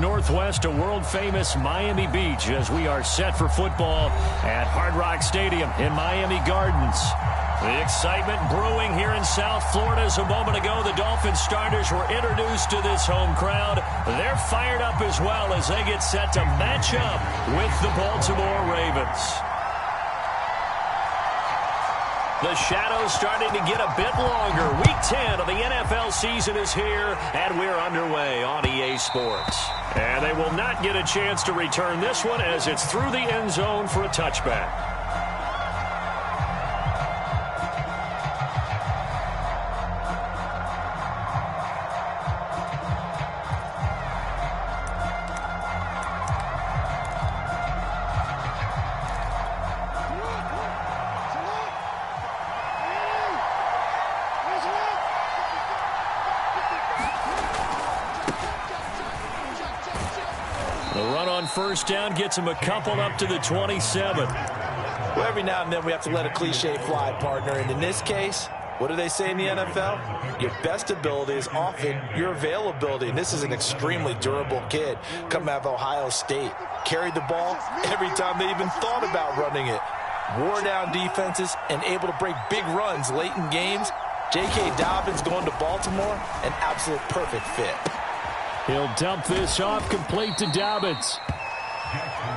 Northwest to world-famous Miami Beach as we are set for football at Hard Rock Stadium in Miami Gardens. The excitement brewing here in South Florida as a moment ago the Dolphins starters were introduced to this home crowd. They're fired up as well as they get set to match up with the Baltimore Ravens. The shadow's starting to get a bit longer. Week 10 of the NFL season is here, and we're underway on EA Sports. And they will not get a chance to return this one as it's through the end zone for a touchback. First down gets him a couple up to the 27. Well, every now and then we have to let a cliche fly, partner. And in this case, what do they say in the NFL? Your best ability is often your availability. And this is an extremely durable kid coming out of Ohio State. Carried the ball every time they even thought about running it. Wore down defenses and able to break big runs late in games. J.K. Dobbins going to Baltimore, an absolute perfect fit. He'll dump this off complete to Dobbins.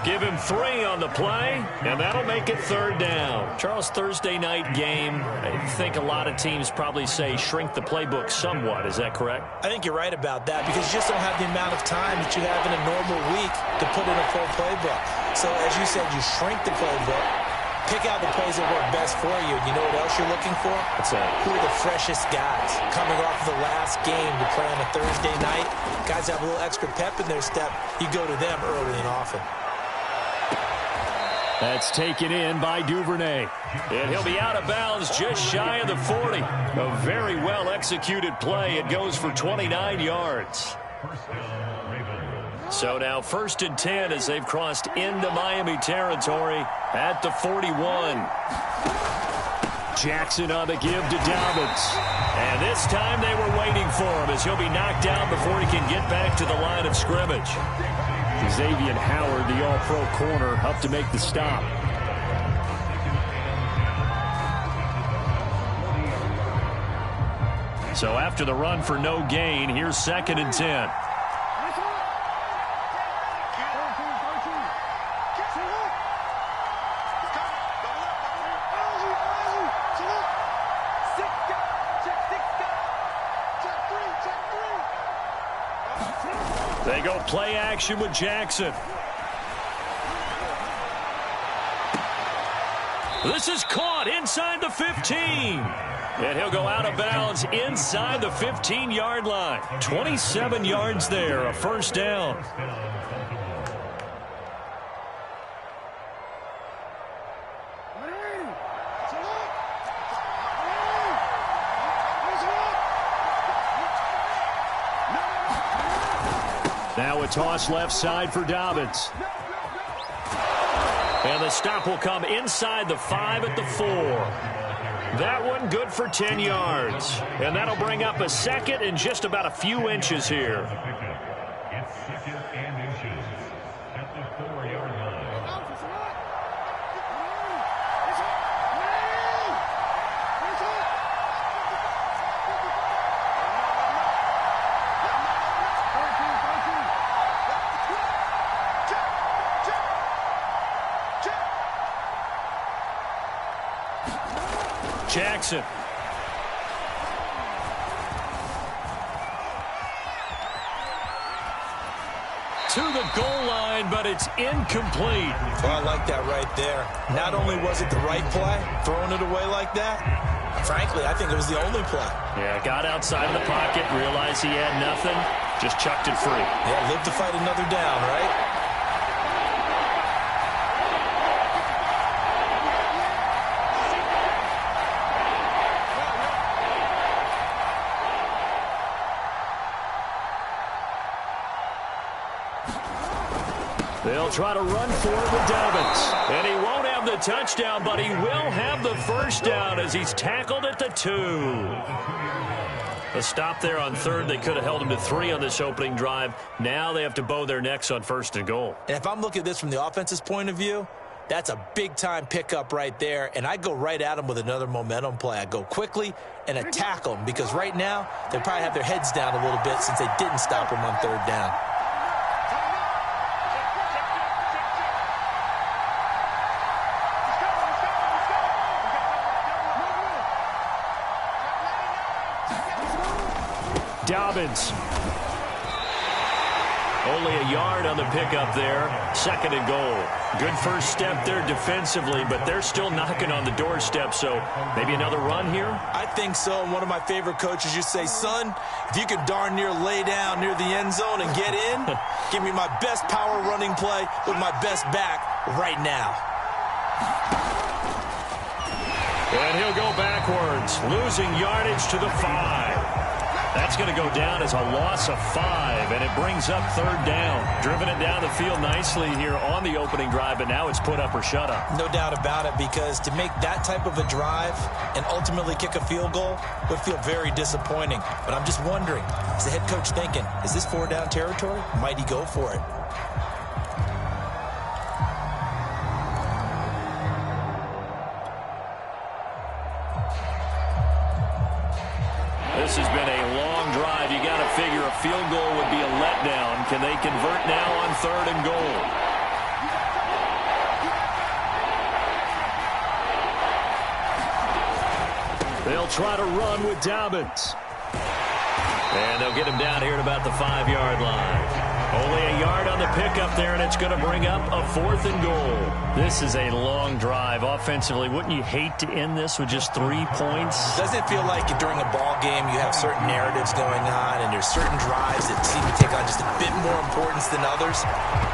Give him 3 on the play, and that'll make it third down. Charles, Thursday night game, I think a lot of teams probably say shrink the playbook somewhat. Is that correct? I think you're right about that because you just don't have the amount of time that you have in a normal week to put in a full playbook. So, as you said, you shrink the playbook, pick out the plays that work best for you. You know what else you're looking for? What's that? Who are the freshest guys coming off the last game to play on a Thursday night? Guys have a little extra pep in their step. You go to them early and often. That's taken in by Duvernay. And he'll be out of bounds just shy of the 40. A very well-executed play. It goes for 29 yards. So now 1st and 10 as they've crossed into Miami territory at the 41. Jackson on the give to Dobbins. And this time they were waiting for him as he'll be knocked down before he can get back to the line of scrimmage. Xavier Howard, the all-pro corner, up to make the stop. So after the run for no gain, here's 2nd and 10. They go play action with Jackson. This is caught inside the 15. And he'll go out of bounds inside the 15-yard line. 27 yards there, a first down. Now a toss left side for Dobbins. And the stop will come inside the 5 at the 4. That one good for 10 yards. And that'll bring up a 2nd and just about a few inches here. Jackson. To the goal line, but it's incomplete. Well, I like that right there. Not only was it the right play, throwing it away like that, frankly, I think it was the only play. Yeah, got outside of the pocket, realized he had nothing, just chucked it free. Yeah, live to fight another down, right? They'll try to run for it with Dobbins. And he won't have the touchdown, but he will have the first down as he's tackled at the 2. A stop there on third. They could have held them to 3 on this opening drive. Now they have to bow their necks on first and goal. And if I'm looking at this from the offense's point of view, that's a big-time pickup right there, and I go right at them with another momentum play. I go quickly and attack them because right now they probably have their heads down a little bit since they didn't stop them on third down. Dobbins. Only a yard on the pickup there. Second and goal. Good first step there defensively, but they're still knocking on the doorstep, so maybe another run here? I think so. And one of my favorite coaches used to say, son, if you can darn near lay down near the end zone and get in, give me my best power running play with my best back right now. And he'll go backwards, losing yardage to the 5. That's going to go down as a loss of 5, and it brings up third down. Driven it down the field nicely here on the opening drive, but now it's put up or shut up. No doubt about it, because to make that type of a drive and ultimately kick a field goal would feel very disappointing. But I'm just wondering, is the head coach thinking, is this 4-down territory? Might he go for it? This has been a long drive. You got to figure a field goal would be a letdown. Can they convert now on third and goal? They'll try to run with Dobbins. And they'll get him down here at about the 5-yard line. Only a yard on the pickup there, and it's going to bring up a 4th and goal. This is a long drive offensively. Wouldn't you hate to end this with just 3 points? Doesn't it feel like during a ball game you have certain narratives going on and there's certain drives that seem to take on just a bit more importance than others?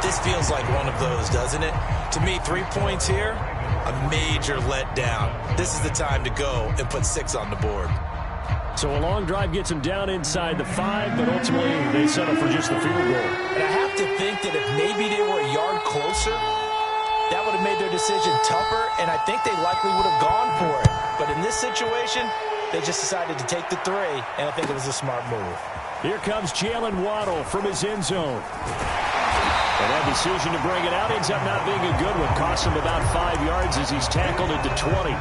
This feels like one of those, doesn't it? To me, 3 points here, a major letdown. This is the time to go and put 6 on the board. So a long drive gets them down inside the 5, but ultimately they settle for just the field goal. And I have to think that if maybe they were a yard closer, that would have made their decision tougher, and I think they likely would have gone for it. But in this situation, they just decided to take the 3, and I think it was a smart move. Here comes Jalen Waddle from his end zone. And that decision to bring it out ends up not being a good one. Costs him about 5 yards as he's tackled at the 20.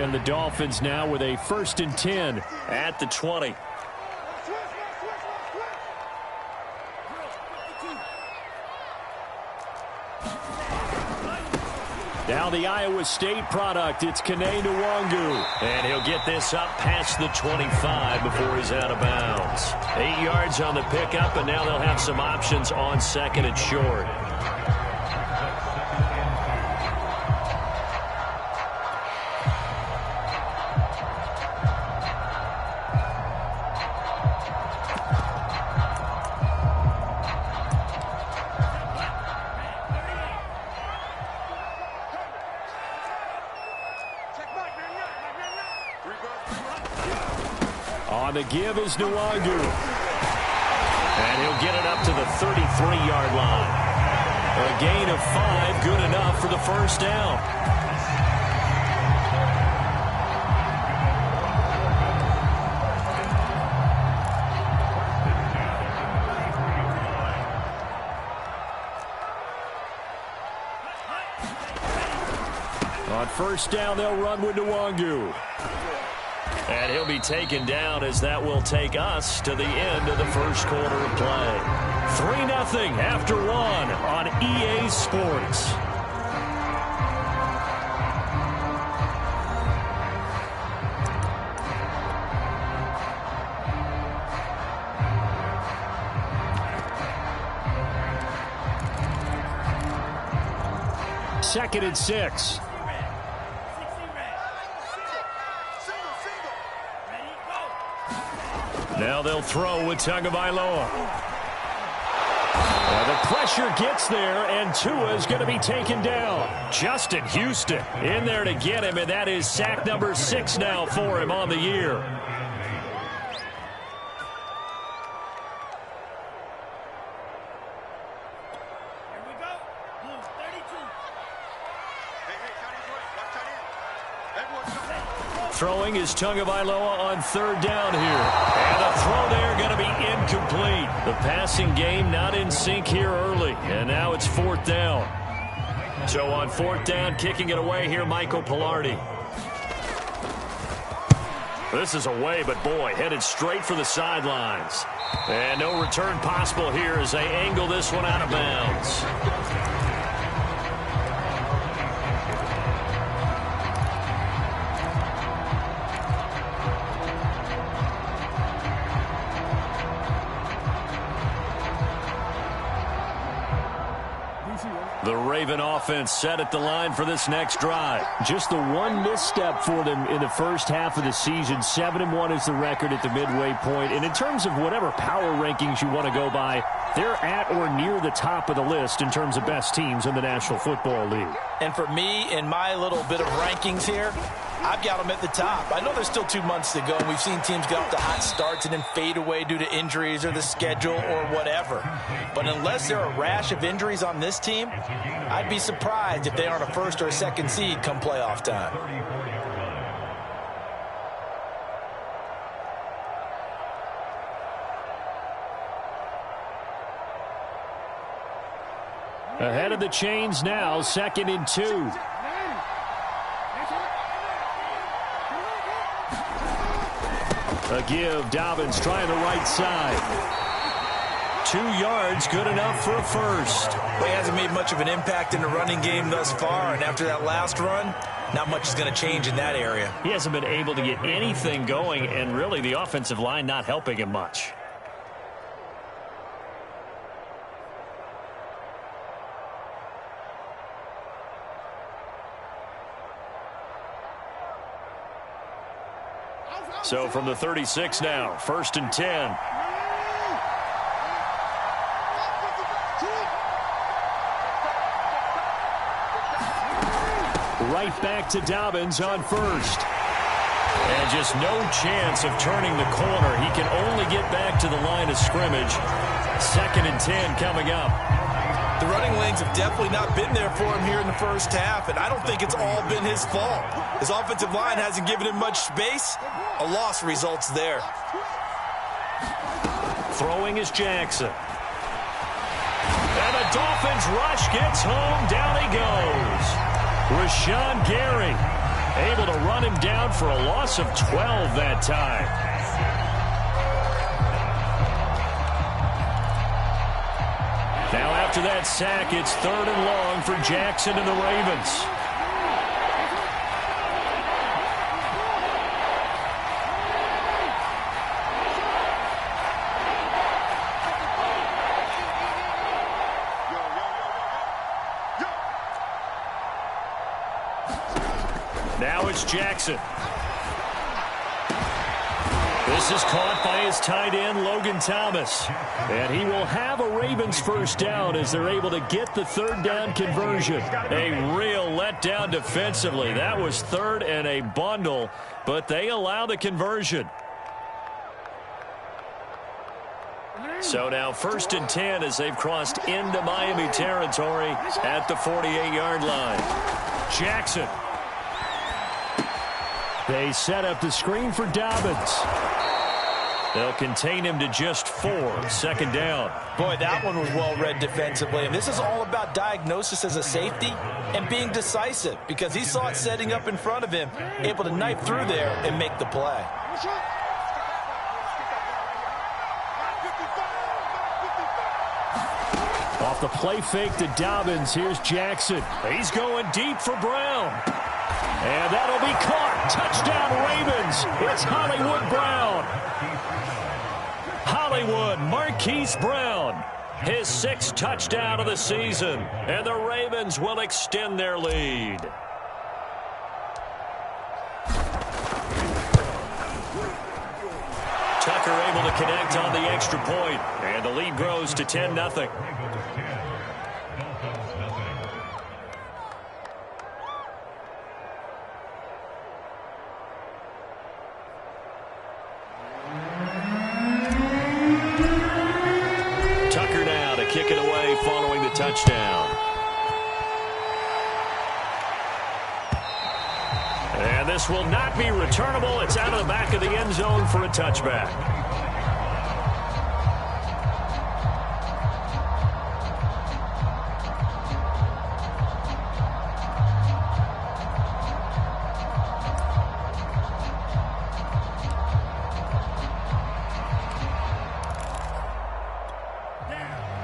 And the Dolphins now with a 1st and 10 at the 20. Now the Iowa State product, it's Kene Nwangu. And he'll get this up past the 25 before he's out of bounds. 8 yards on the pickup, and now they'll have some options on 2nd and short. On the give is Nwangu. And he'll get it up to the 33-yard line. A gain of 5, good enough for the first down. On first down, they'll run with Nwangu. And he'll be taken down as that will take us to the end of the first quarter of play. 3-0 after 1 on EA Sports. Second and 6. Now they'll throw with Tagovailoa. The pressure gets there, and Tua is going to be taken down. Justin Houston in there to get him, and that is sack number 6 now for him on the year. Throwing is Tagovailoa on 3rd down here. And the throw there going to be incomplete. The passing game not in sync here early. And now it's 4th down. So on 4th down, kicking it away here, Michael Pilardi. This is away, but boy, headed straight for the sidelines. And no return possible here as they angle this one out of bounds. The Raven offense set at the line for this next drive. Just the one misstep for them in the first half of the season. 7-1 is the record at the midway point. And in terms of whatever power rankings you want to go by, they're at or near the top of the list in terms of best teams in the National Football League. And for me, in my little bit of rankings here, I've got them at the top. I know there's still 2 months to go, and we've seen teams get off to hot starts and then fade away due to injuries or the schedule or whatever. But unless there are a rash of injuries on this team, I'd be surprised if they aren't a 1st or a 2nd seed come playoff time. Ahead of the chains now, 2nd and 2. A give, Dobbins trying the right side. 2 yards, good enough for a first. Well, he hasn't made much of an impact in the running game thus far, and after that last run, not much is going to change in that area. He hasn't been able to get anything going, and really the offensive line not helping him much. So from the 36 now, 1st and 10. Right back to Dobbins on 1st. And just no chance of turning the corner. He can only get back to the line of scrimmage. 2nd and 10 coming up. The running lanes have definitely not been there for him here in the first half, and I don't think it's all been his fault. His offensive line hasn't given him much space. A loss results there. Throwing is Jackson. And the Dolphins rush gets home. Down he goes. Rashawn Gary able to run him down for a loss of 12 that time. Now after that sack, it's 3rd and long for Jackson and the Ravens. Now it's Jackson. This is caught by his tight end, Logan Thomas. And he will have a Ravens first down as they're able to get the 3rd down conversion. A real letdown defensively. That was 3rd and a bundle, but they allow the conversion. So now 1st and 10 as they've crossed into Miami territory at the 48-yard line. Jackson. They set up the screen for Dobbins. They'll contain him to just 4. 2nd down. Boy, that one was well read defensively. And this is all about diagnosis as a safety and being decisive because he saw it setting up in front of him, able to knife through there and make the play. Off the play fake to Dobbins, here's Jackson. He's going deep for Brown. And that'll be caught. Touchdown Ravens. It's Hollywood Brown. Hollywood Marquise Brown. His 6th touchdown of the season. And the Ravens will extend their lead. Tucker able to to connect on the extra point, and the lead grows to 10-0. Tucker now to kick it away following the touchdown. And this will not be returnable. It's out of the back of the end zone for a touchback.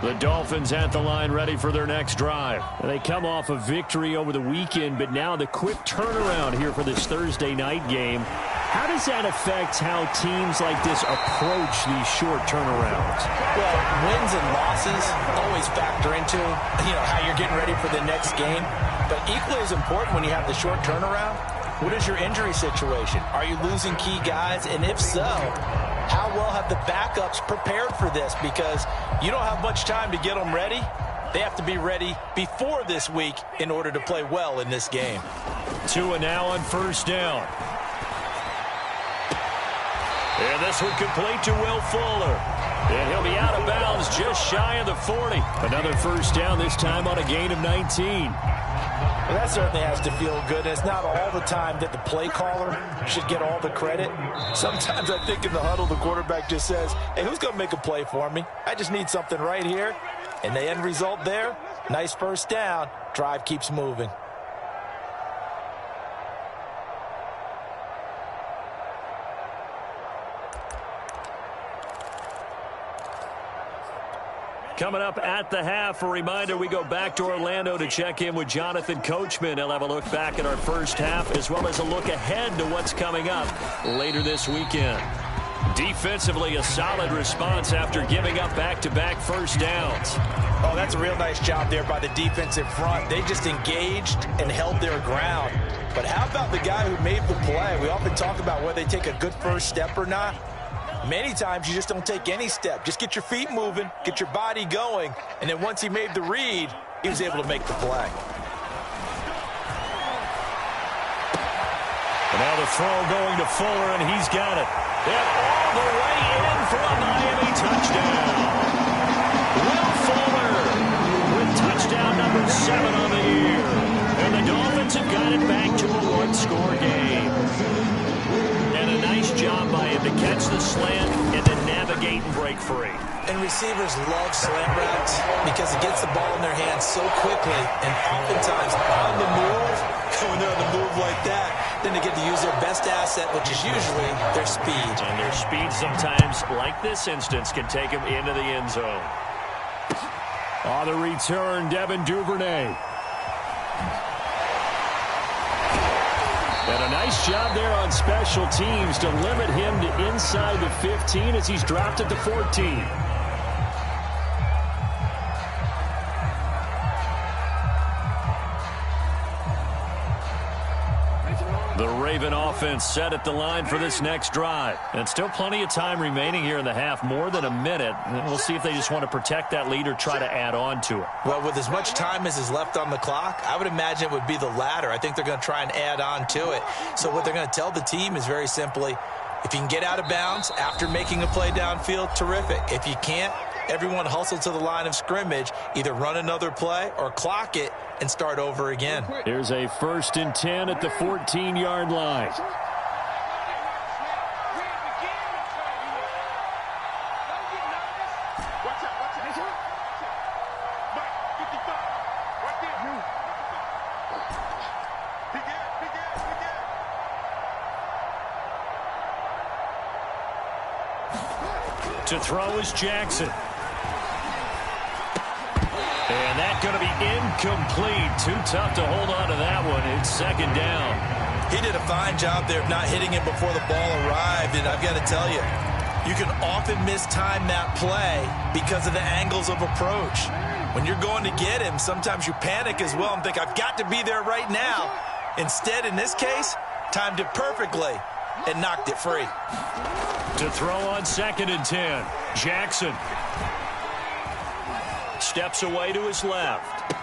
The Dolphins at the line ready for their next drive. They come off a victory over the weekend, but now the quick turnaround here for this Thursday night game. How does that affect how teams like this approach these short turnarounds? Well, wins and losses always factor into, how you're getting ready for the next game. But equally as important when you have the short turnaround, what is your injury situation? Are you losing key guys? And if so, how well have the backups prepared for this? Because you don't have much time to get them ready. They have to be ready before this week in order to play well in this game. Tua now on first down. And this one complete to Will Fuller. And he'll be out of bounds just shy of the 40. Another first down, this time on a gain of 19. Well, that certainly has to feel good. It's not all the time that the play caller should get all the credit. Sometimes I think in the huddle, the quarterback just says, hey, who's going to make a play for me? I just need something right here. And the end result there, nice first down. Drive keeps moving. Coming up at the half, a reminder, we go back to Orlando to check in with Jonathan Coachman. He'll have a look back at our first half as well as a look ahead to what's coming up later this weekend. Defensively, a solid response after giving up back-to-back first downs. Oh, that's a real nice job there by the defensive front. They just engaged and held their ground. But how about the guy who made the play? We often talk about whether they take a good first step or not. Many times you just don't take any step. Just get your feet moving, get your body going, and then once he made the read, he was able to make the play. And now the throw going to Fuller, and he's got it. And all the way in for a Miami touchdown. Will Fuller with touchdown number 7 on the year. And the Dolphins have got it back to a one-score game. And a nice job by him to catch the slant and then navigate and break free. And receivers love slant routes because it gets the ball in their hands so quickly and oftentimes on the move. When they're on the move like that, then they get to use their best asset, which is usually their speed. And their speed sometimes, like this instance, can take them into the end zone. On the return, Devin Duvernay. And a nice job there on special teams to limit him to inside the 15 as he's dropped at the 14. The Raven offense set at the line for this next drive. And still plenty of time remaining here in the half, more than a minute. And we'll see if they just want to protect that lead or try to add on to it. Well, with as much time as is left on the clock, I would imagine it would be the latter. I think they're going to try and add on to it. So what they're going to tell the team is very simply, if you can get out of bounds after making a play downfield, terrific. If you can't, everyone hustle to the line of scrimmage, either run another play or clock it and start over again. Here's a 1st and 10 at the 14-yard line. To throw is Jackson. And that's going to be incomplete. Too tough to hold on to that one. It's 2nd down. He did a fine job there of not hitting it before the ball arrived. And I've got to tell you, you can often mistime that play because of the angles of approach. When you're going to get him, sometimes you panic as well and think, I've got to be there right now. Instead, in this case, timed it perfectly. and knocked it free. To throw on 2nd and 10, Jackson. Steps away to his left.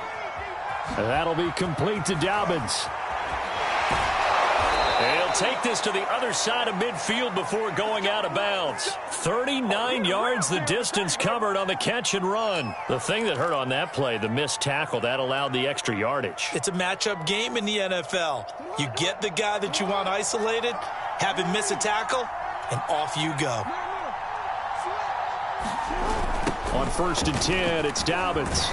That'll be complete to Dobbins. He'll take this to the other side of midfield before going out of bounds. 39 yards the distance covered on the catch and run. The thing that hurt on that play, the missed tackle, that allowed the extra yardage. It's a matchup game in the NFL. You get the guy that you want isolated, have him miss a tackle, and off you go. On 1st and 10, it's Dobbins.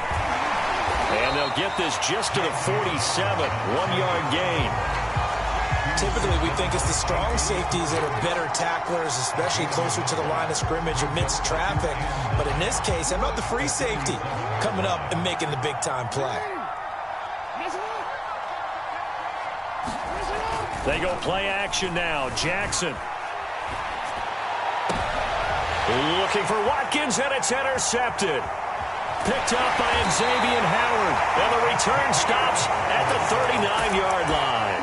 And they'll get this just to the 47, 1-yard gain. Typically, we think it's the strong safeties that are better tacklers, especially closer to the line of scrimmage amidst traffic. But in this case, how about the free safety coming up and making the big-time play? They go play action now. Jackson. Looking for Watkins, and it's intercepted. Picked up by Xavier Howard. And the return stops at the 39-yard line.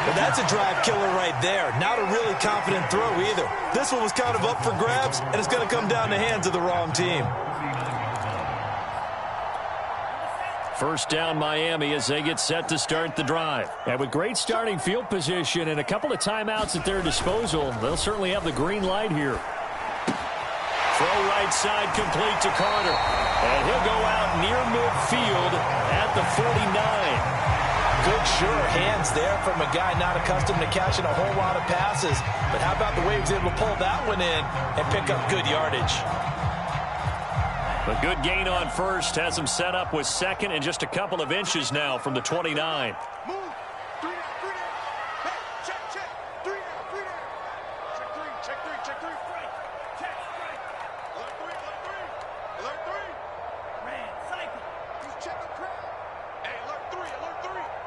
Well, that's a drive killer right there. Not a really confident throw either. This one was kind of up for grabs, and it's going to come down the hands of the wrong team. First down Miami as they get set to start the drive. And with great starting field position and a couple of timeouts at their disposal, they'll certainly have the green light here. Throw right side complete to Carter. And he'll go out near midfield at the 49. Good, sure hands there from a guy not accustomed to catching a whole lot of passes. But how about the way he was able to pull that one in and pick up good yardage? A good gain on first has him set up with 2nd and just a couple of inches now from the 29. Move. 3 down, 3 down. Hey, check. 3 down, 3 down. Check 3. Right. Check, right. Alert 3. Man, cycle. He's checking crowd. Hey, alert 3.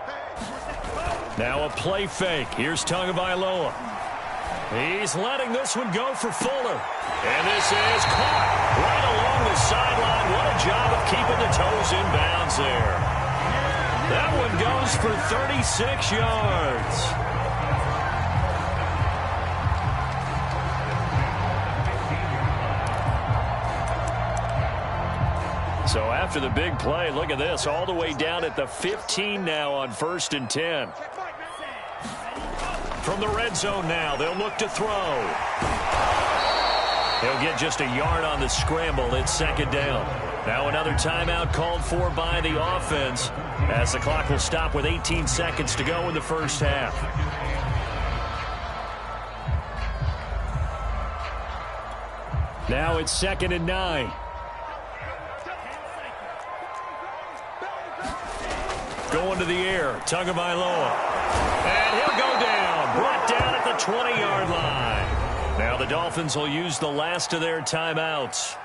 Hey, now a play fake. Here's Tagovailoa. He's letting this one go for Fuller. And this is caught right along the sideline. What a job of keeping the toes in bounds there. That one goes for 36 yards. So after the big play, look at this, all the way down at the 15 now on 1st and 10. From the red zone now, they'll look to throw. He'll get just a yard on the scramble. It's 2nd down. Now another timeout called for by the offense as the clock will stop with 18 seconds to go in the first half. Now it's 2nd and 9. Going to the air, Tagovailoa. And he'll go down, brought down at the 20-yard line. Now the Dolphins will use the last of their timeouts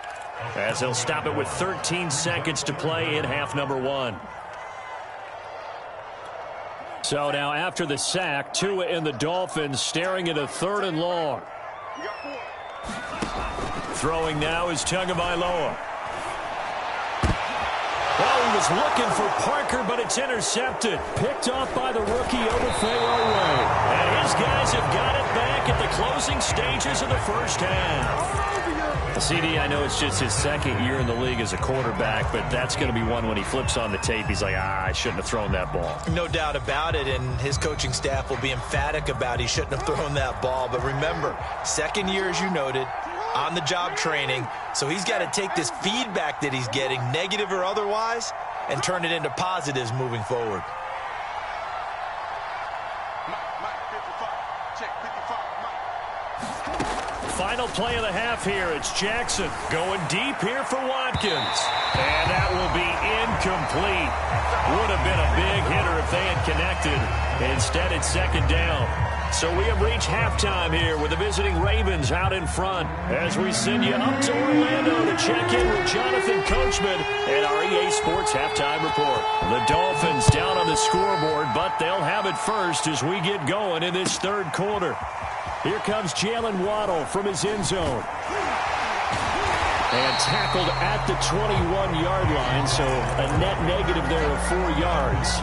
as they'll stop it with 13 seconds to play in half number 1. So now after the sack, Tua and the Dolphins staring at a 3rd and long. Throwing now is Tagovailoa. Oh, he was looking for Parker, but it's intercepted. Picked off by the rookie Odafe-Oweh. And his guys have got it back at the closing stages of the first half. CD, I know it's just his 2nd year in the league as a quarterback, but that's going to be one when he flips on the tape, he's like, I shouldn't have thrown that ball. No doubt about it, and his coaching staff will be emphatic about he shouldn't have thrown that ball. But remember, 2nd year, as you noted, on-the-job training, so he's got to take this feedback that he's getting, negative or otherwise, and turn it into positives moving forward. Final play of the half here. It's Jackson going deep here for Watkins. And that will be incomplete. Would have been a big hitter if they had connected. Instead, it's 2nd down. So we have reached halftime here with the visiting Ravens out in front as we send you up to Orlando to check in with Jonathan Coachman and our EA Sports Halftime Report. The Dolphins down on the scoreboard, but they'll have it first as we get going in this 3rd quarter. Here comes Jalen Waddle from his end zone. And tackled at the 21-yard line, so a net negative there of 4 yards.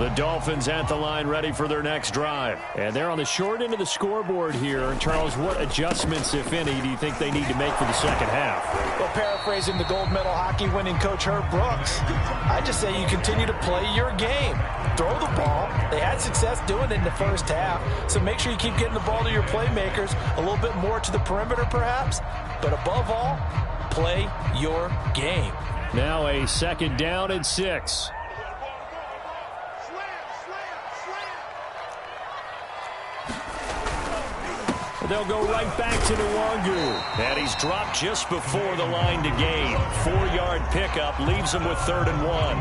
The Dolphins at the line ready for their next drive. And they're on the short end of the scoreboard here. Charles, what adjustments, if any, do you think they need to make for the second half? Well, paraphrasing the gold medal hockey winning coach Herb Brooks, I just say you continue to play your game. Throw the ball. They had success doing it in the first half, so make sure you keep getting the ball to your playmakers, a little bit more to the perimeter perhaps, but above all, play your game. Now a second down and 6. They'll go right back to Nwangu. And he's dropped just before the line to gain. 4-yard pickup leaves him with 3rd and 1.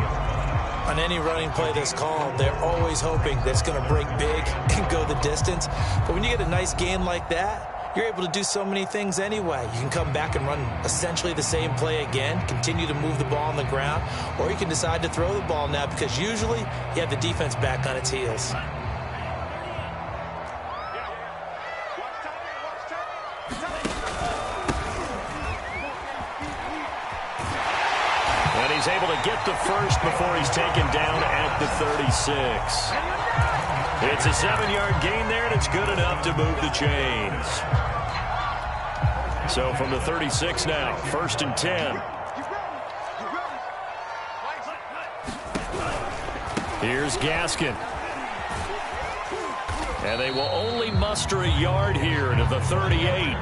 On any running play that's called, they're always hoping that it's going to break big and go the distance. But when you get a nice gain like that, you're able to do so many things anyway. You can come back and run essentially the same play again, continue to move the ball on the ground, or you can decide to throw the ball now because usually you have the defense back on its heels. And he's able to get the first before he's taken down at the 36. It's a 7-yard gain there, and it's good enough to move the chains. So from the 36 now, 1st and 10. Here's Gaskin. And they will only muster a yard here to the 38.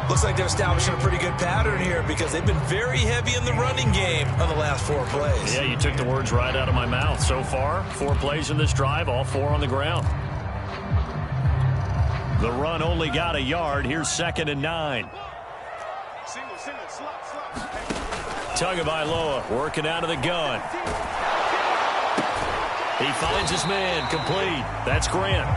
Looks like they're establishing a pretty good pattern here because they've been very heavy in the running game on the last 4 plays. Yeah, you took the words right out of my mouth. So far, 4 plays in this drive, all 4 on the ground. The run only got a yard. Here's 2nd and 9. Tagovailoa working out of the gun. He finds his man, complete. That's Grant.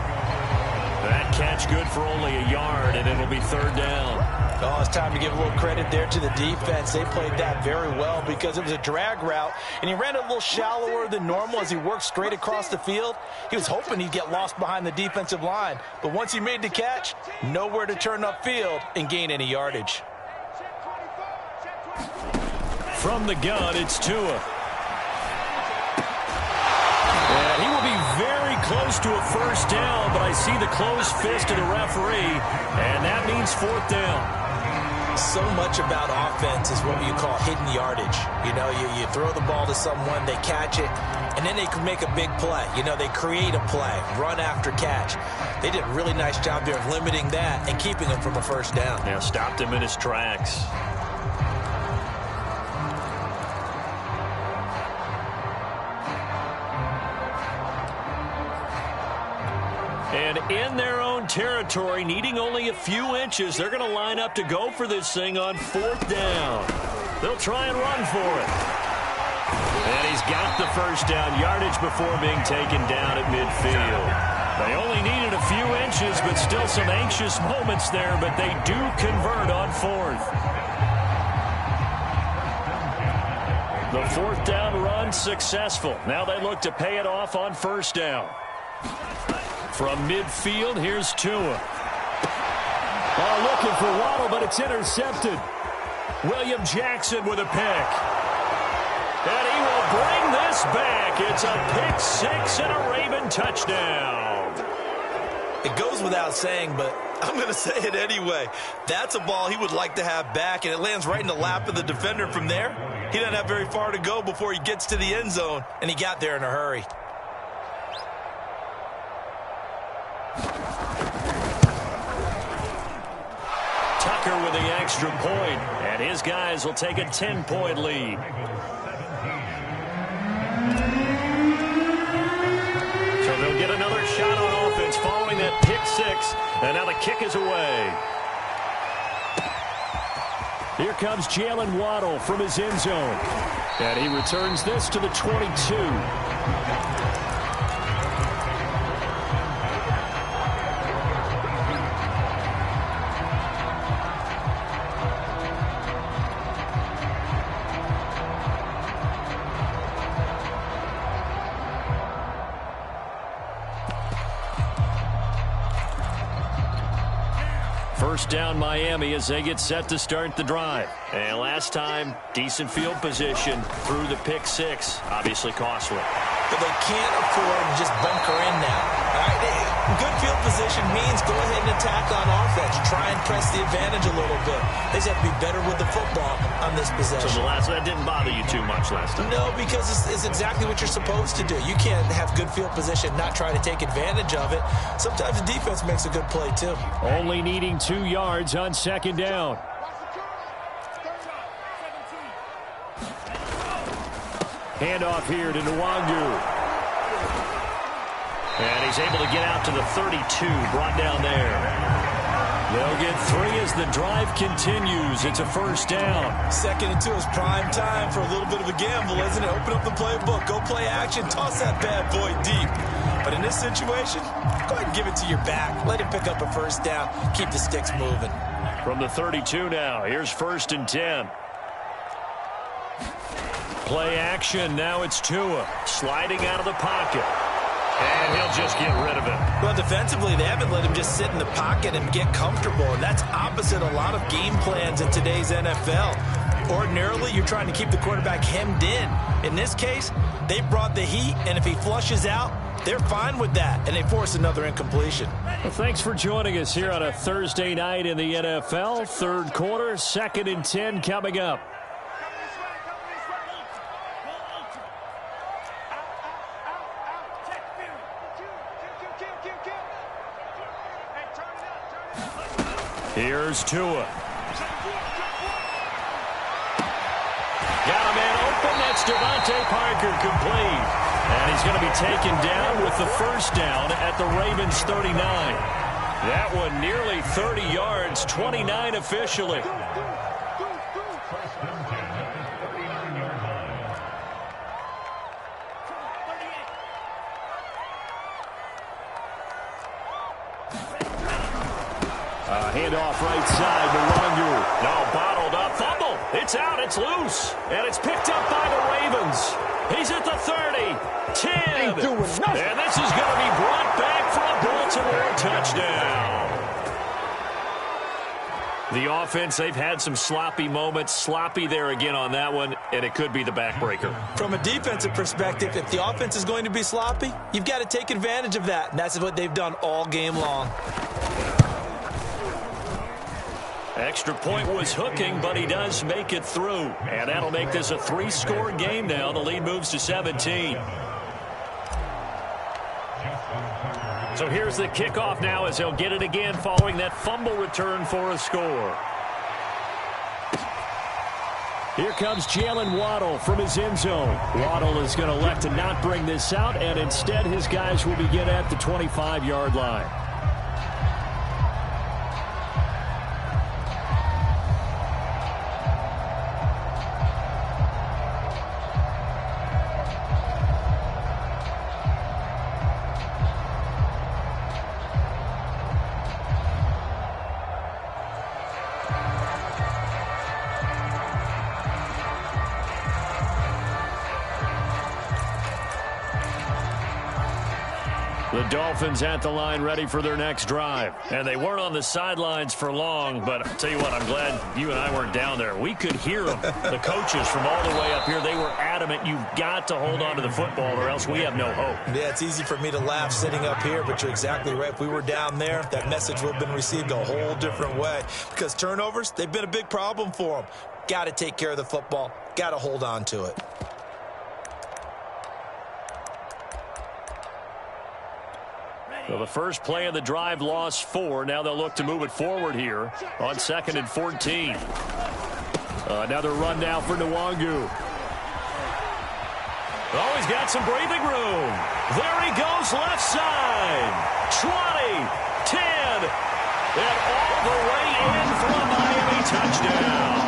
That catch good for only a yard, and it'll be 3rd down. Oh, it's time to give a little credit there to the defense. They played that very well because it was a drag route, and he ran it a little shallower than normal as he worked straight across the field. He was hoping he'd get lost behind the defensive line, but once he made the catch, nowhere to turn upfield and gain any yardage. From the gun, it's Tua. And he will be very close to a first down, but I see the closed fist of the referee, and that means 4th down. So much about offense is what you call hidden yardage. You know, you throw the ball to someone, they catch it, and then they can make a big play. You know, they create a play, run after catch. They did a really nice job there of limiting that and keeping him from a first down. Yeah, stopped him in his tracks. And in their own territory, needing only a few inches, they're going to line up to go for this thing on 4th down. They'll try and run for it. And he's got the first down yardage before being taken down at midfield. They only needed a few inches, but still some anxious moments there, but they do convert on 4th. The 4th down run successful. Now they look to pay it off on 1st down. From midfield, here's Tua. Oh, looking for Waddle, but it's intercepted. William Jackson with a pick. And he will bring this back. It's a pick 6 and a Raven touchdown. It goes without saying, but I'm going to say it anyway. That's a ball he would like to have back, and it lands right in the lap of the defender from there. He doesn't have very far to go before he gets to the end zone, and he got there in a hurry. Tucker with the extra point, and his guys will take a 10-point lead. So they'll get another shot on offense following that pick 6, and now the kick is away. Here comes Jalen Waddle from his end zone, and he returns this to the 22. First down Miami as they get set to start the drive. And last time, decent field position through the pick 6. Obviously costly. but they can't afford to just bunker in now. All right, good field position means go ahead and attack on offense. Try and press the advantage a little bit. They just have to be better with the football on this possession. So that didn't bother you too much last time? No, because it's exactly what you're supposed to do. You can't have good field position, not try to take advantage of it. Sometimes the defense makes a good play, too. Only needing 2 yards on second down. Handoff here to Nwangu. And he's able to get out to the 32, brought down there. They'll get 3 as the drive continues. It's a first down. 2nd and 2 is prime time for a little bit of a gamble, isn't it? Open up the playbook, go play action, toss that bad boy deep. But in this situation, go ahead and give it to your back. Let him pick up a first down. Keep the sticks moving. From the 32 now, here's 1st and 10. Play action. Now it's Tua Sliding out of the pocket. And he'll just get rid of it. Well, defensively, they haven't let him just sit in the pocket and get comfortable. And that's opposite a lot of game plans in today's NFL. Ordinarily, you're trying to keep the quarterback hemmed in. In this case, they brought the heat, and if he flushes out, they're fine with that, and they force another incompletion. Well, thanks for joining us here on a Thursday night in the NFL. 3rd quarter, 2nd and 10 coming up. Here's Tua. Got a man open. That's Devontae Parker, complete. And he's going to be taken down with the first down at the Ravens 39. That one nearly 30 yards, 29 officially. Handoff right side to Nwangu. No, bottled up. Fumble. It's out. It's loose. And it's picked up by the Ravens. He's at the 30. 10. And this is going to be brought back for a Baltimore touchdown. The offense, they've had some sloppy moments. Sloppy there again on that one, and it could be the backbreaker. From a defensive perspective, if the offense is going to be sloppy, you've got to take advantage of that. And that's what they've done all game long. Extra point was hooking, but he does make it through. And that'll make this a 3-score game now. The lead moves to 17. So here's the kickoff now as he'll get it again following that fumble return for a score. Here comes Jalen Waddle from his end zone. Waddle is going to elect to not bring this out, and instead his guys will begin at the 25-yard line. The Dolphins at the line ready for their next drive. And they weren't on the sidelines for long, but I'll tell you what, I'm glad you and I weren't down there. We could hear them. The coaches from all the way up here, they were adamant, you've got to hold on to the football or else we have no hope. Yeah, it's easy for me to laugh sitting up here, but you're exactly right. If we were down there, that message would have been received a whole different way. Because turnovers, they've been a big problem for them. Got to take care of the football. Got to hold on to it. So the first play of the drive lost 4. Now they'll look to move it forward here on 2nd and 14. Another run now for Nwangu. Oh, he's got some breathing room. There he goes left side. 20, 10, and all the way in for a Miami touchdown.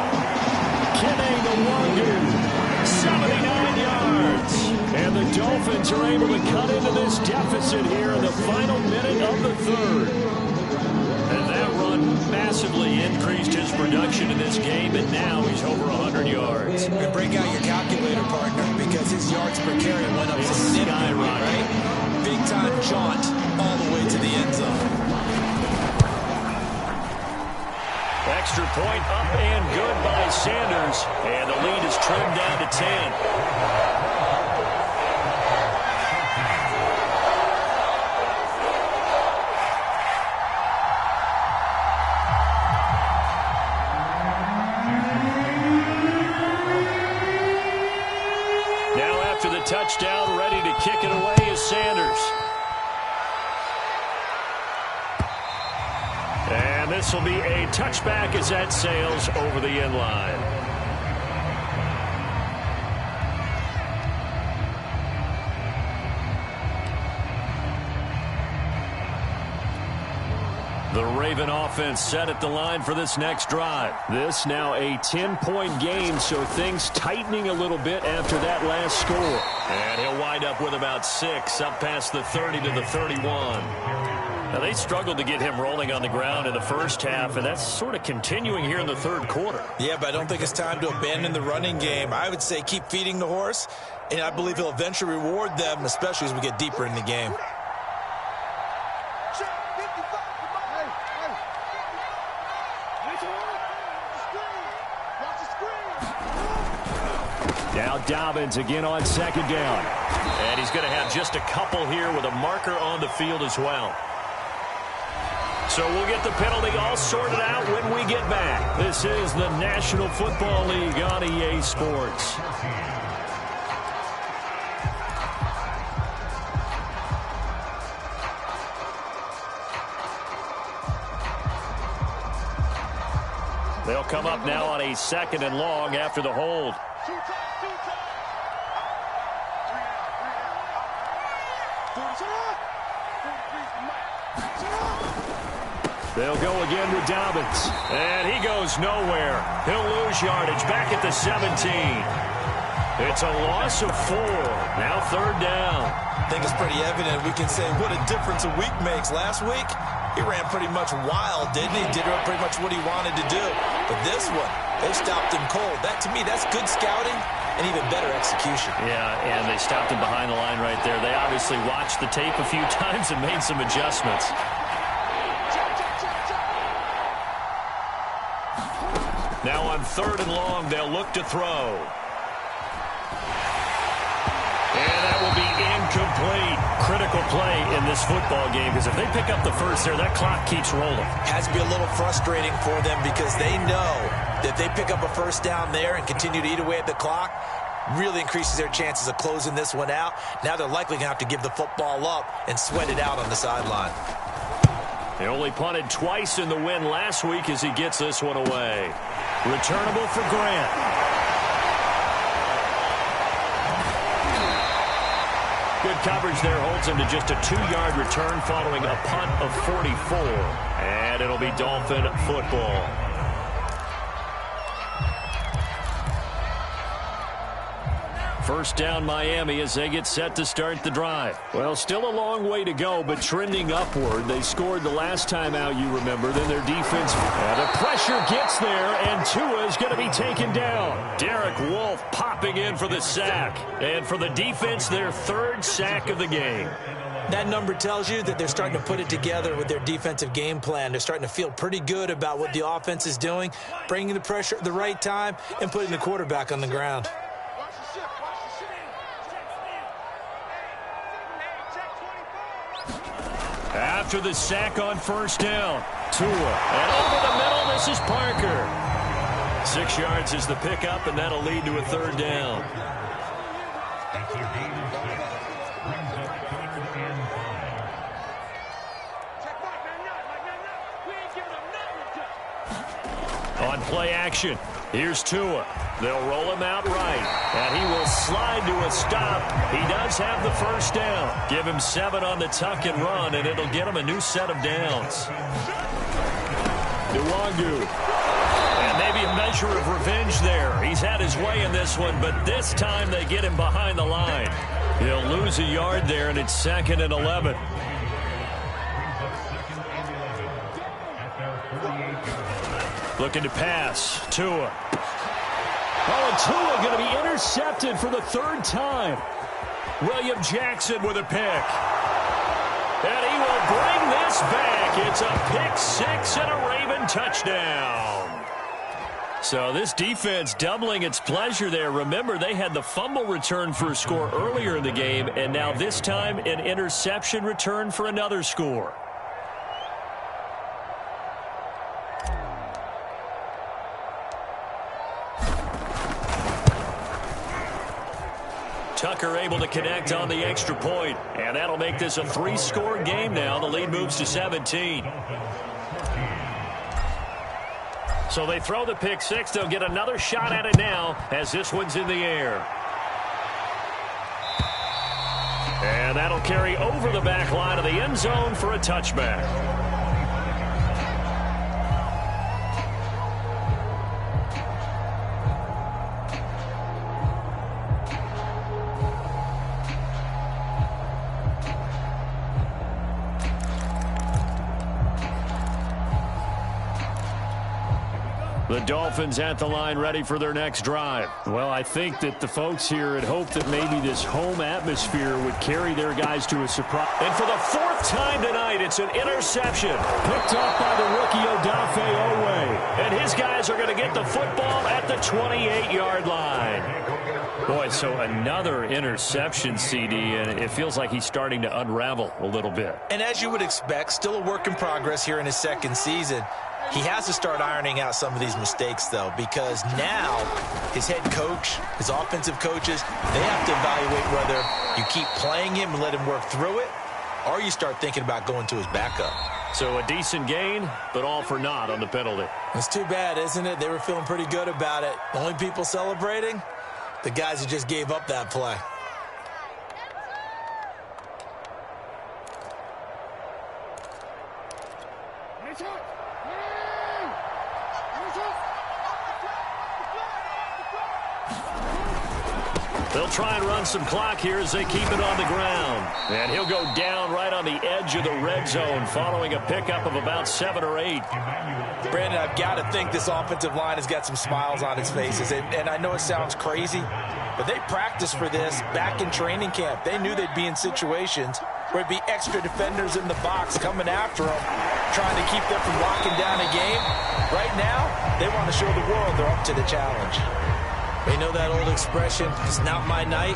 Kenny Nwangu, 79 yards. And the Dolphins are able to cut into this deficit here in the final minute of the third. And that run massively increased his production in this game, and now he's over 100 yards. And break out your calculator, partner, because his yards per carry went up significantly, right? Big-time jaunt all the way to the end zone. Extra point up and good by Sanders. And the lead is trimmed down to 10. this will be a touchback as that sails over the end line. The Raven offense set at the line for this next drive. This now a 10-point game, so things tightening a little bit after that last score. And he'll wind up with about 6, up past the 30 to the 31. Now, they struggled to get him rolling on the ground in the first half, and that's sort of continuing here in the third quarter. Yeah, but I don't think it's time to abandon the running game. I would say keep feeding the horse, and I believe he'll eventually reward them, especially as we get deeper in the game. Now Dobbins again on second down. And he's going to have just a couple here with a marker on the field as well. So we'll get the penalty all sorted out when we get back. This is the National Football League on EA Sports. They'll come up now on a 2nd and long after the hold. They'll go again with Dobbins. And he goes nowhere. He'll lose yardage back at the 17. It's a loss of 4. Now 3rd down. I think it's pretty evident. We can say what a difference a week makes. Last week, he ran pretty much wild, didn't he? Did pretty much what he wanted to do. But this one, they stopped him cold. That, to me, that's good scouting and even better execution. Yeah, and they stopped him behind the line right there. They obviously watched the tape a few times and made some adjustments. Now on 3rd and long, they'll look to throw. And that will be incomplete. Critical play in this football game, because if they pick up the first there, that clock keeps rolling. Has to be a little frustrating for them because they know that if they pick up a first down there and continue to eat away at the clock, really increases their chances of closing this one out. Now they're likely going to have to give the football up and sweat it out on the sideline. They only punted twice in the win last week as he gets this one away. Returnable for Grant. Good coverage there holds him to just a 2-yard return following a punt of 44. And it'll be Dolphin football. First down Miami as they get set to start the drive. Well, still a long way to go, but trending upward. They scored the last time out, you remember. Then their defense, the pressure gets there, and Tua is going to be taken down. Derek Wolfe popping in for the sack. And for the defense, their 3rd sack of the game. That number tells you that they're starting to put it together with their defensive game plan. They're starting to feel pretty good about what the offense is doing, bringing the pressure at the right time, and putting the quarterback on the ground. After the sack on first down, Tua. And over the middle, this is Parker. 6 yards is the pickup, and that'll lead to a 3rd down. On play action, here's Tua. They'll roll him out right, and he will slide to a stop. He does have the first down. Give him 7 on the tuck and run, and it'll get him a new set of downs. Nwangu. And maybe a measure of revenge there. He's had his way in this one, but this time they get him behind the line. He'll lose a yard there, and it's 2nd and 11. Looking to pass. Tua. Oh, and Tua going to be intercepted for the 3rd time. William Jackson with a pick. And he will bring this back. It's a pick 6 and a Raven touchdown. So this defense doubling its pleasure there. Remember, they had the fumble return for a score earlier in the game, and now this time an interception return for another score. Tucker able to connect on the extra point, and that'll make this a 3-score game now. The lead moves to 17. So they throw the pick six. They'll get another shot at it now as this one's in the air. And that'll carry over the back line of the end zone for a touchback. The Dolphins at the line ready for their next drive. Well, I think that the folks here had hoped that maybe this home atmosphere would carry their guys to a surprise. And for the fourth time tonight, it's an interception. Picked up by the rookie Odafe Owe. And his guys are going to get the football at the 28-yard line. Boy, so another interception, CD, and it feels like he's starting to unravel a little bit. And as you would expect, still a work in progress here in his second season. He has to start ironing out some of these mistakes, though, because now his head coach, his offensive coaches, they have to evaluate whether you keep playing him and let him work through it, or you start thinking about going to his backup. So a decent gain, but all for naught on the penalty. It's too bad, isn't it? They were feeling pretty good about it. The only people celebrating, the guys who just gave up that play. They'll try and run some clock here as they keep it on the ground. And he'll go down right on the edge of the red zone following a pickup of about 7 or 8. Brandon, I've got to think this offensive line has got some smiles on its faces. And I know it sounds crazy, but they practiced for this back in training camp. They knew they'd be in situations where it'd be extra defenders in the box coming after them, trying to keep them from locking down a game. Right now, they want to show the world they're up to the challenge. They know that old expression, it's not my night.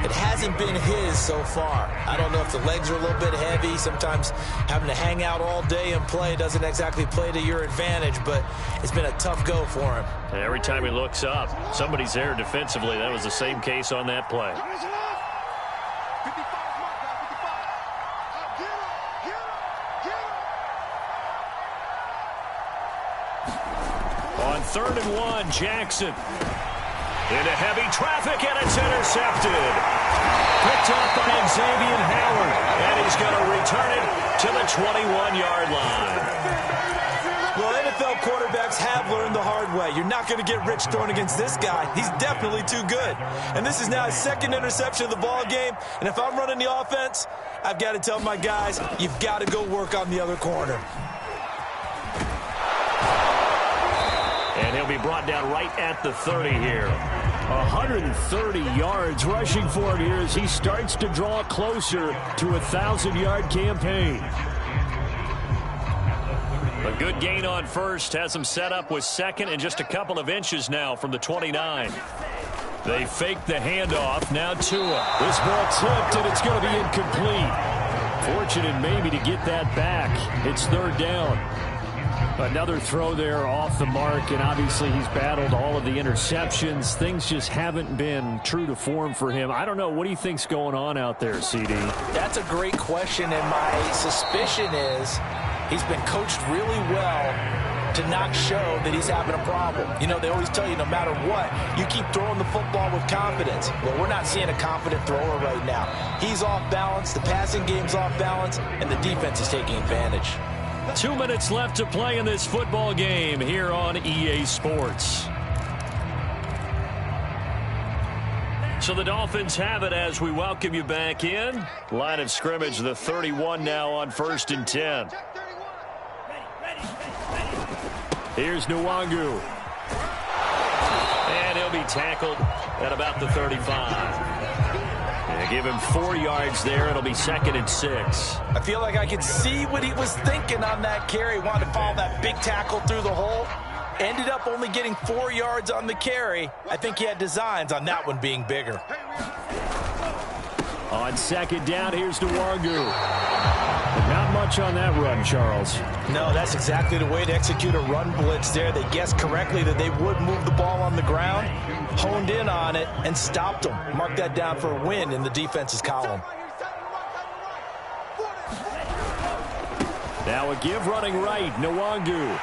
It hasn't been his so far. I don't know if the legs are a little bit heavy. Sometimes having to hang out all day and play doesn't exactly play to your advantage, but it's been a tough go for him. And every time he looks up, somebody's there defensively. That was the same case on that play. On 3rd and 1, Jackson. Into heavy traffic, and it's intercepted. Picked up by Xavier Howard, and he's going to return it to the 21-yard line. Well, NFL quarterbacks have learned the hard way. You're not going to get rich throwing against this guy. He's definitely too good. And this is now his second interception of the ball game. And if I'm running the offense, I've got to tell my guys, you've got to go work on the other corner. And he'll be brought down right at the 30 here. 130 yards rushing for him here as he starts to draw closer to a 1,000-yard campaign. A good gain on first. Has him set up with second and just a couple of inches now from the 29. They fake the handoff. Now Tua. This ball tipped, and it's going to be incomplete. Fortunate maybe to get that back. It's 3rd down. Another throw there off the mark, and obviously he's battled all of the interceptions. Things just haven't been true to form for him. I don't know. What do you think's going on out there, CD? That's a great question, and my suspicion is he's been coached really well to not show that he's having a problem. You know, they always tell you no matter what, you keep throwing the football with confidence. Well, we're not seeing a confident thrower right now. He's off balance, the passing game's off balance, and the defense is taking advantage. 2 minutes left to play in this football game here on EA Sports. So the Dolphins have it as we welcome you back in. Line of scrimmage, the 31 now on 1st and 10. Here's Nwangu. And he'll be tackled at about the 35. And give him 4 yards there. It'll be 2nd and 6. I feel like I could see what he was thinking on that carry. Wanted to follow that big tackle through the hole. Ended up only getting 4 yards on the carry. I think he had designs on that one being bigger. On 2nd down, here's Nwangu. Not much on that run, Charles. No, that's exactly the way to execute a run blitz there. They guessed correctly that they would move the ball on the ground, honed in on it, and stopped them. Mark that down for a win in the defense's column. Now a give running right, Nwangu.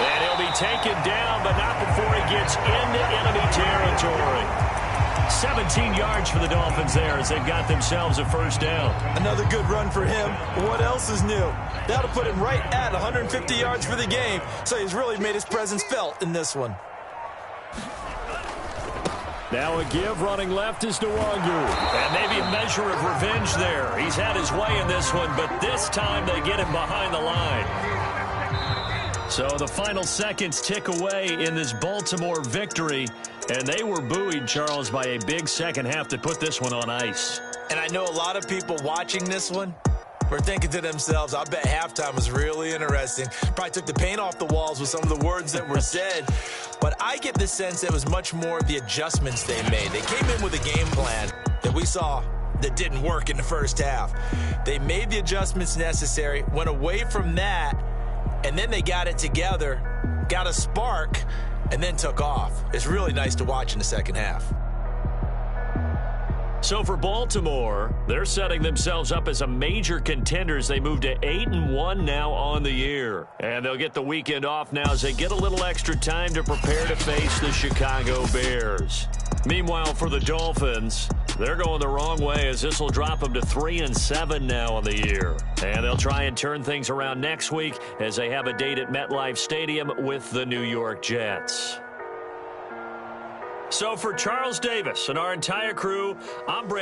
And he'll be taken down, but not before he gets into enemy territory. 17 yards for the Dolphins there as they've got themselves a first down. Another good run for him. What else is new? That'll put him right at 150 yards for the game, so he's really made his presence felt in this one. Now a give running left is Nwangu. And maybe a measure of revenge there. He's had his way in this one, but this time they get him behind the line. So the final seconds tick away in this Baltimore victory, and they were buoyed, Charles, by a big second half that put this one on ice. And I know a lot of people watching this one were thinking to themselves, I bet halftime was really interesting. Probably took the paint off the walls with some of the words that were said. But I get the sense it was much more of the adjustments they made. They came in with a game plan that we saw that didn't work in the first half. They made the adjustments necessary, went away from that, and then they got it together, got a spark, and then took off. It's really nice to watch in the second half. So for Baltimore, they're setting themselves up as a major contenders. They move to 8-1 now on the year. And they'll get the weekend off now as they get a little extra time to prepare to face the Chicago Bears. Meanwhile, for the Dolphins, they're going the wrong way as this will drop them to 3-7 now on the year. And they'll try and turn things around next week as they have a date at MetLife Stadium with the New York Jets. So for Charles Davis and our entire crew, I'm Brandon.